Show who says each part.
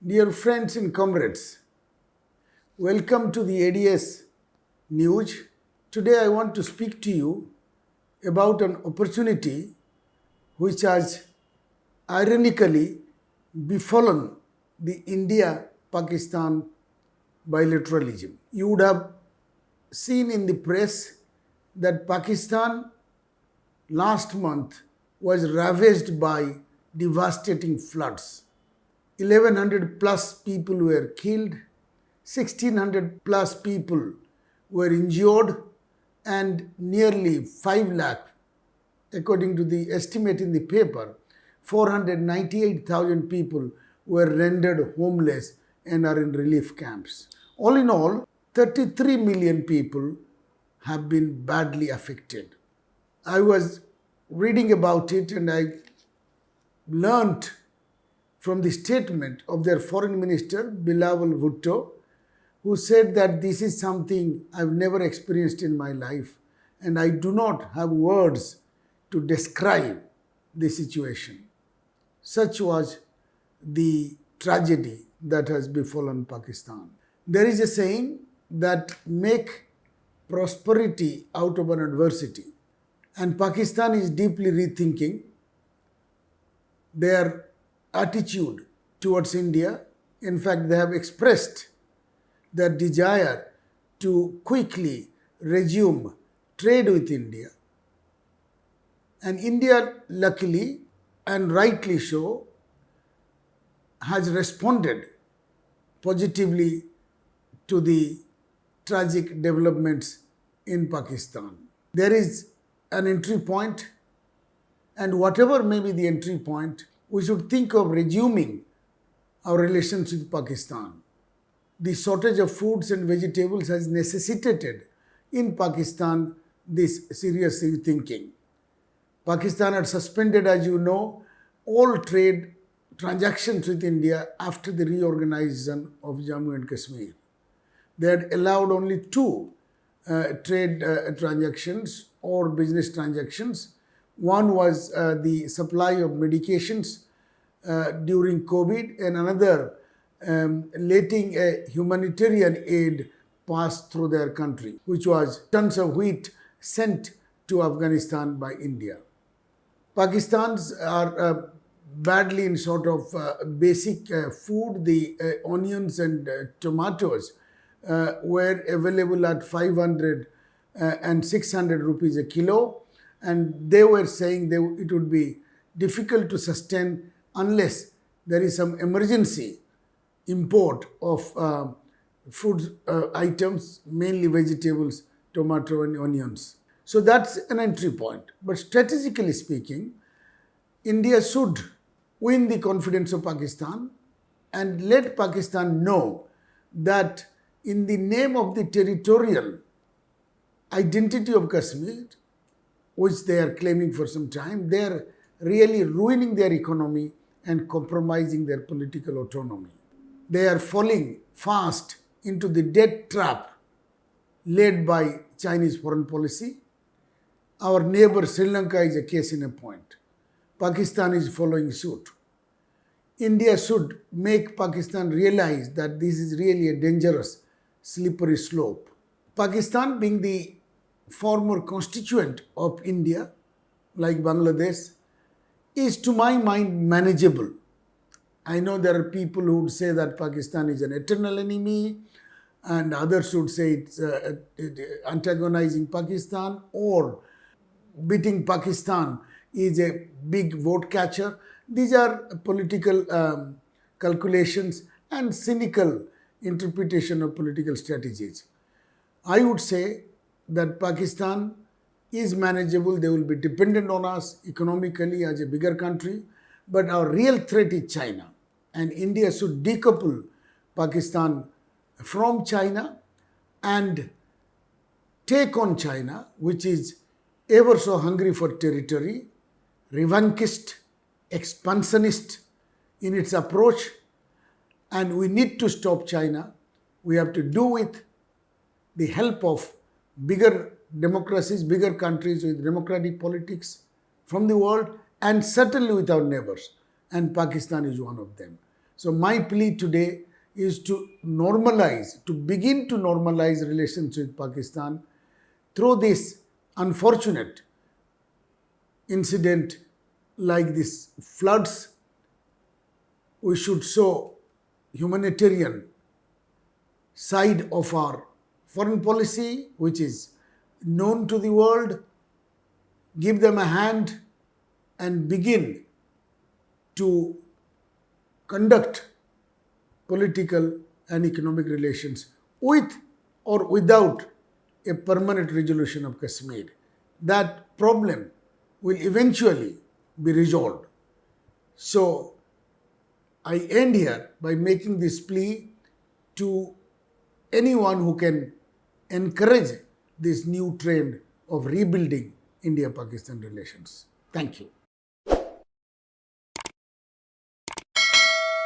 Speaker 1: Dear friends and comrades, welcome to the ADS News. Today I want to speak to you about an opportunity which has ironically befallen the India-Pakistan bilateralism. You would have seen in the press that Pakistan last month was ravaged by devastating floods. 1100 plus people were killed, 1600 plus people were injured, and nearly 5 lakh, according to the estimate in the paper, 498,000 people were rendered homeless and are in relief camps. All in all, 33 million people have been badly affected. I was reading about it and I learnt from the statement of their foreign minister, Bilawal Bhutto, who said that this is something I've never experienced in my life and I do not have words to describe the situation. Such was the tragedy that has befallen Pakistan. There is a saying that make prosperity out of an adversity, and Pakistan is deeply rethinking their attitude towards India. In fact, they have expressed their desire to quickly resume trade with India. And India, luckily and rightly so, has responded positively to the tragic developments in Pakistan. There is an entry point, and whatever may be the entry point, we should think of resuming our relations with Pakistan. The shortage of foods and vegetables has necessitated in Pakistan this serious thinking. Pakistan had suspended, as you know, all trade transactions with India after the reorganization of Jammu and Kashmir. They had allowed only two trade transactions or business transactions. One was the supply of medications during COVID, and another letting a humanitarian aid pass through their country, which was tons of wheat sent to Afghanistan by India. Pakistan's are badly in sort of basic food. The onions and tomatoes were available at 500 and 600 rupees a kilo, and they were saying it would be difficult to sustain unless there is some emergency import of food items, mainly vegetables, tomato and onions. So that's an entry point. But strategically speaking, India should win the confidence of Pakistan and let Pakistan know that in the name of the territorial identity of Kashmir, which they are claiming for some time, they are really ruining their economy and compromising their political autonomy. They are falling fast into the debt trap led by Chinese foreign policy. Our neighbor Sri Lanka is a case in a point. Pakistan is following suit. India should make Pakistan realize that this is really a dangerous, slippery slope. Pakistan, being the former constituent of India, like Bangladesh, is to my mind manageable. I know there are people who would say that Pakistan is an eternal enemy, and others would say it's antagonizing Pakistan, or beating Pakistan is a big vote catcher. These are political calculations and cynical interpretation of political strategies. I would say that Pakistan is manageable. They will be dependent on us economically as a bigger country, but our real threat is China, and India should decouple Pakistan from China and take on China, which is ever so hungry for territory, revanchist, expansionist in its approach, and we need to stop China. We have to do it with the help of bigger democracies, bigger countries with democratic politics from the world, and certainly with our neighbors, and Pakistan is one of them. So my plea today is to normalize, to begin to normalize relations with Pakistan through this unfortunate incident like this floods. We should show humanitarian side of our foreign policy, which is known to the world, give them a hand and begin to conduct political and economic relations with or without a permanent resolution of Kashmir. That problem will eventually be resolved. So I end here by making this plea to anyone who can encourage this new trend of rebuilding India-Pakistan relations. Thank you.